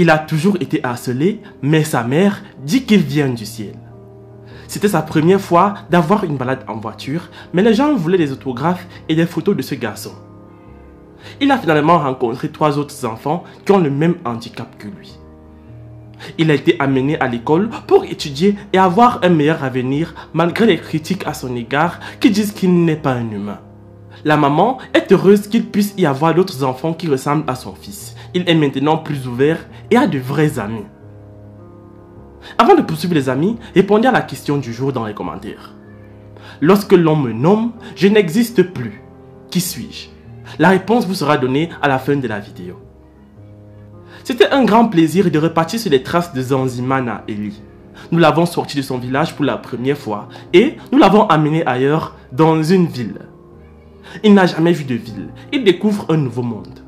Il a toujours été harcelé, mais sa mère dit qu'il vient du ciel. C'était sa première fois d'avoir une balade en voiture, mais les gens voulaient des autographes et des photos de ce garçon. Il a finalement rencontré 3 autres enfants qui ont le même handicap que lui. Il a été amené à l'école pour étudier et avoir un meilleur avenir malgré les critiques à son égard qui disent qu'il n'est pas un humain. La maman est heureuse qu'il puisse y avoir d'autres enfants qui ressemblent à son fils. Il est maintenant plus ouvert et a de vrais amis. Avant de poursuivre les amis, répondez à la question du jour dans les commentaires. Lorsque l'on me nomme, je n'existe plus. Qui suis-je? La réponse vous sera donnée à la fin de la vidéo. C'était un grand plaisir de repartir sur les traces de Zanzimana Eli. Nous l'avons sorti de son village pour la première fois et nous l'avons amené ailleurs, dans une ville. Il n'a jamais vu de ville, il découvre un nouveau monde.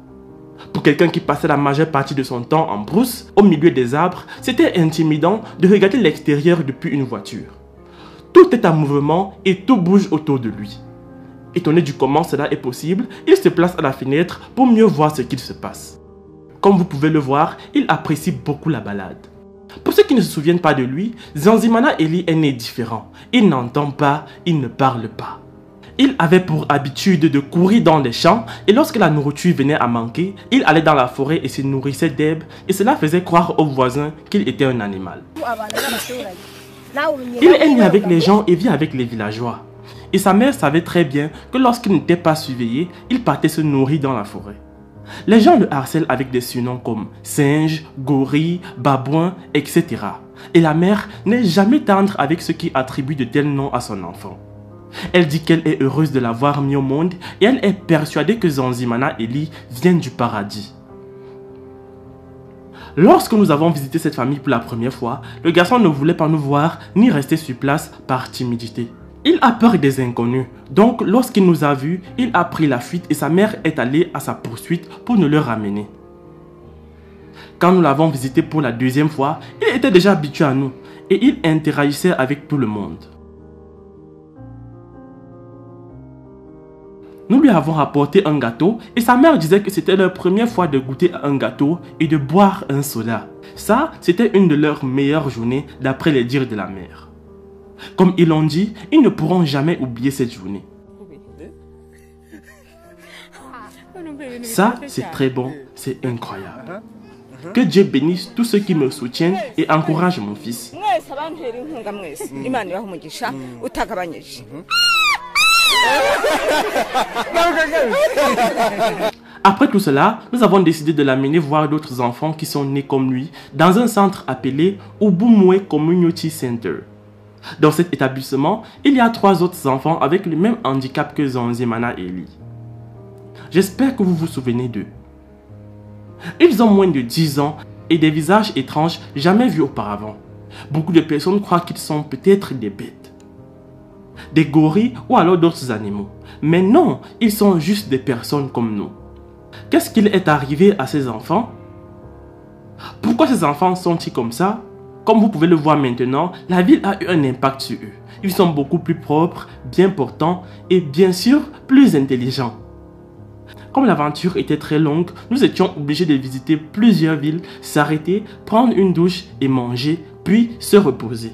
Pour quelqu'un qui passait la majeure partie de son temps en brousse, au milieu des arbres, c'était intimidant de regarder l'extérieur depuis une voiture. Tout est en mouvement et tout bouge autour de lui. Étonné du comment cela est possible, il se place à la fenêtre pour mieux voir ce qu'il se passe. Comme vous pouvez le voir, il apprécie beaucoup la balade. Pour ceux qui ne se souviennent pas de lui, Zanzimana Eli est né différent. Il n'entend pas, il ne parle pas. Il avait pour habitude de courir dans les champs et lorsque la nourriture venait à manquer, il allait dans la forêt et se nourrissait d'herbes et cela faisait croire aux voisins qu'il était un animal. Il est né avec les gens et vit avec les villageois. Et sa mère savait très bien que lorsqu'il n'était pas surveillé, il partait se nourrir dans la forêt. Les gens le harcèlent avec des surnoms comme singe, gorille, babouin, etc. Et la mère n'est jamais tendre avec ceux qui attribuent de tels noms à son enfant. Elle dit qu'elle est heureuse de l'avoir mis au monde et elle est persuadée que Zanzimana Eli vient du paradis. Lorsque nous avons visité cette famille pour la première fois, le garçon ne voulait pas nous voir ni rester sur place par timidité. Il a peur des inconnus, donc lorsqu'il nous a vus, il a pris la fuite et sa mère est allée à sa poursuite pour nous le ramener. Quand nous l'avons visité pour la deuxième fois, il était déjà habitué à nous et il interagissait avec tout le monde. Nous lui avons apporté un gâteau et sa mère disait que c'était leur première fois de goûter un gâteau et de boire un soda. Ça, c'était une de leurs meilleures journées d'après les dires de la mère. Comme ils l'ont dit, ils ne pourront jamais oublier cette journée. Ça, c'est très bon, c'est incroyable. Que Dieu bénisse tous ceux qui me soutiennent et encouragent mon fils. Après tout cela, nous avons décidé de l'amener voir d'autres enfants qui sont nés comme lui dans un centre appelé Ubumwe Community Center. Dans cet établissement, il y a 3 autres enfants avec le même handicap que Zanzimana Eli. J'espère que vous vous souvenez d'eux. Ils ont moins de 10 ans et des visages étranges jamais vus auparavant. Beaucoup de personnes croient qu'ils sont peut-être des bêtes, des gorilles ou alors d'autres animaux. Mais non, ils sont juste des personnes comme nous. Qu'est-ce qu'il est arrivé à ces enfants? Pourquoi ces enfants sont-ils comme ça? Comme vous pouvez le voir maintenant, la ville a eu un impact sur eux. Ils sont beaucoup plus propres, bien portants et bien sûr plus intelligents. Comme l'aventure était très longue, nous étions obligés de visiter plusieurs villes, s'arrêter, prendre une douche et manger, puis se reposer.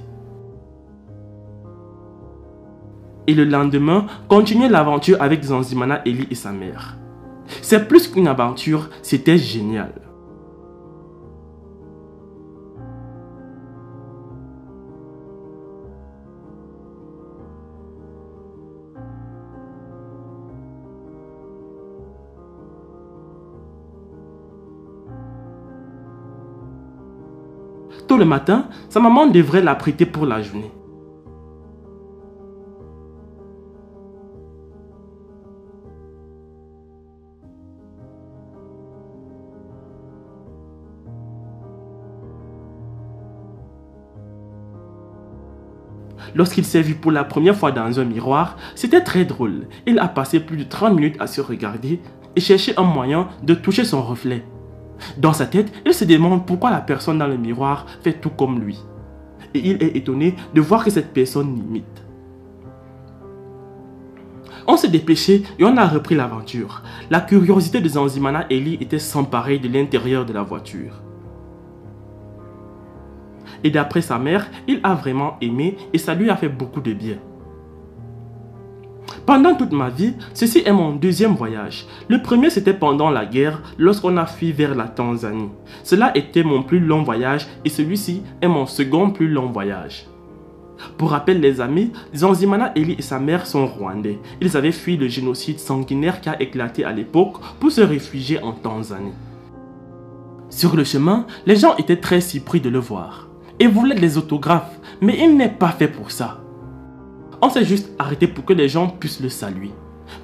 Et le lendemain, continuer l'aventure avec Zanzimana Eli et sa mère. C'est plus qu'une aventure, c'était génial. Tôt le matin, sa maman devrait l'apprêter pour la journée. Lorsqu'il s'est vu pour la première fois dans un miroir, c'était très drôle. Il a passé plus de 30 minutes à se regarder et chercher un moyen de toucher son reflet. Dans sa tête, il se demande pourquoi la personne dans le miroir fait tout comme lui. Et il est étonné de voir que cette personne l'imite. On s'est dépêché et on a repris l'aventure. La curiosité de Zanzimana Ellie était sans pareil de l'intérieur de la voiture. Et d'après sa mère, il a vraiment aimé et ça lui a fait beaucoup de bien. Pendant toute ma vie, ceci est mon deuxième voyage. Le premier c'était pendant la guerre, lorsqu'on a fui vers la Tanzanie. Cela était mon plus long voyage et celui-ci est mon second plus long voyage. Pour rappel les amis, Zanzimana Ellie et sa mère sont rwandais. Ils avaient fui le génocide sanguinaire qui a éclaté à l'époque pour se réfugier en Tanzanie. Sur le chemin, les gens étaient très surpris de le voir et voulaient des autographes, mais il n'est pas fait pour ça. On s'est juste arrêté pour que les gens puissent le saluer.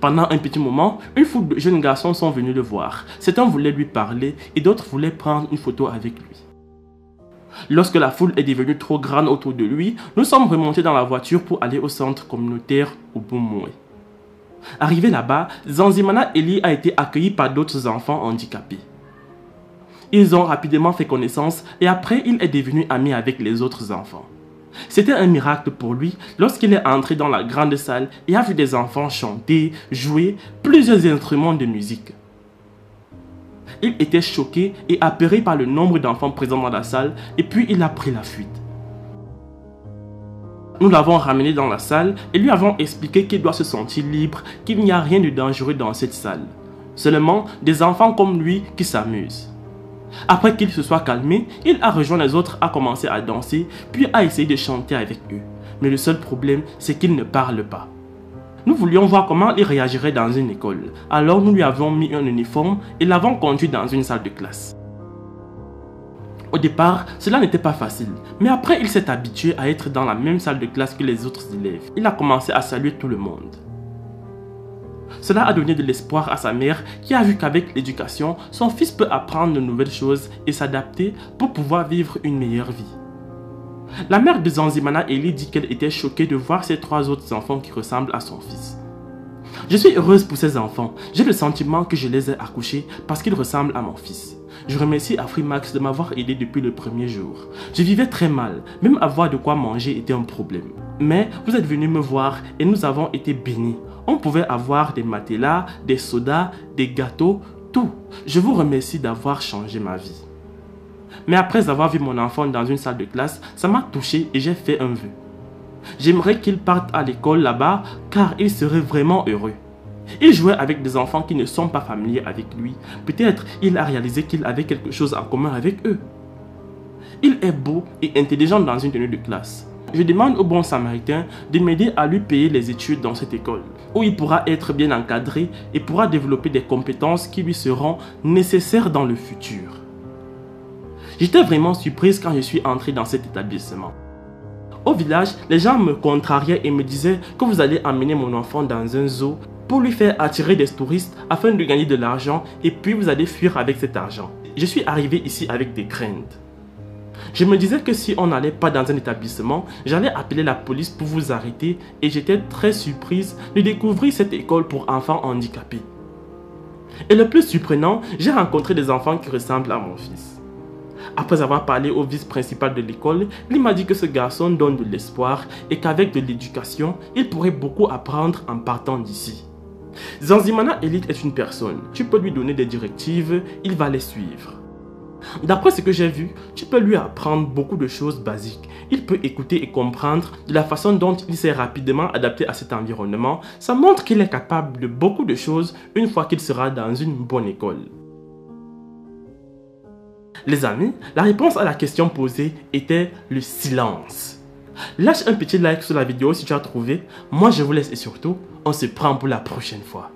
Pendant un petit moment, une foule de jeunes garçons sont venus le voir. Certains voulaient lui parler et d'autres voulaient prendre une photo avec lui. Lorsque la foule est devenue trop grande autour de lui, nous sommes remontés dans la voiture pour aller au centre communautaire Ubumwe. Arrivé là-bas, Zanzimana Ellie a été accueilli par d'autres enfants handicapés. Ils ont rapidement fait connaissance et après il est devenu ami avec les autres enfants. C'était un miracle pour lui lorsqu'il est entré dans la grande salle et a vu des enfants chanter, jouer plusieurs instruments de musique. Il était choqué et apeuré par le nombre d'enfants présents dans la salle et puis il a pris la fuite. Nous l'avons ramené dans la salle et lui avons expliqué qu'il doit se sentir libre, qu'il n'y a rien de dangereux dans cette salle. Seulement des enfants comme lui qui s'amusent. Après qu'il se soit calmé, il a rejoint les autres, a commencé à danser, puis a essayé de chanter avec eux. Mais le seul problème, c'est qu'il ne parle pas. Nous voulions voir comment il réagirait dans une école. Alors nous lui avons mis un uniforme et l'avons conduit dans une salle de classe. Au départ, cela n'était pas facile, mais après il s'est habitué à être dans la même salle de classe que les autres élèves. Il a commencé à saluer tout le monde. Cela a donné de l'espoir à sa mère qui a vu qu'avec l'éducation, son fils peut apprendre de nouvelles choses et s'adapter pour pouvoir vivre une meilleure vie. La mère de Zanzimana Ellie dit qu'elle était choquée de voir ses 3 autres enfants qui ressemblent à son fils. Je suis heureuse pour ces enfants. J'ai le sentiment que je les ai accouchés parce qu'ils ressemblent à mon fils. Je remercie Afrimax de m'avoir aidé depuis le premier jour. Je vivais très mal, même avoir de quoi manger était un problème. Mais vous êtes venus me voir et nous avons été bénis. On pouvait avoir des matelas, des sodas, des gâteaux, tout. Je vous remercie d'avoir changé ma vie. Mais après avoir vu mon enfant dans une salle de classe, ça m'a touché et j'ai fait un vœu. J'aimerais qu'il parte à l'école là-bas car il serait vraiment heureux. Il jouait avec des enfants qui ne sont pas familiers avec lui. Peut-être il a réalisé qu'il avait quelque chose en commun avec eux. Il est beau et intelligent dans une tenue de classe. Je demande au bon samaritain de m'aider à lui payer les études dans cette école, où il pourra être bien encadré et pourra développer des compétences qui lui seront nécessaires dans le futur. J'étais vraiment surprise quand je suis entré dans cet établissement. Au village, les gens me contrariaient et me disaient que vous allez emmener mon enfant dans un zoo pour lui faire attirer des touristes afin de gagner de l'argent et puis vous allez fuir avec cet argent. Je suis arrivé ici avec des craintes. Je me disais que si on n'allait pas dans un établissement, j'allais appeler la police pour vous arrêter et j'étais très surprise de découvrir cette école pour enfants handicapés. Et le plus surprenant, j'ai rencontré des enfants qui ressemblent à mon fils. Après avoir parlé au vice-principal de l'école, il m'a dit que ce garçon donne de l'espoir et qu'avec de l'éducation, il pourrait beaucoup apprendre en partant d'ici. Zanzimana Ellie est une personne, tu peux lui donner des directives, il va les suivre. D'après ce que j'ai vu, tu peux lui apprendre beaucoup de choses basiques. Il peut écouter et comprendre de la façon dont il s'est rapidement adapté à cet environnement. Ça montre qu'il est capable de beaucoup de choses une fois qu'il sera dans une bonne école. Les amis, la réponse à la question posée était le silence. Lâche un petit like sur la vidéo si tu as trouvé. Moi je vous laisse et surtout, on se prend pour la prochaine fois.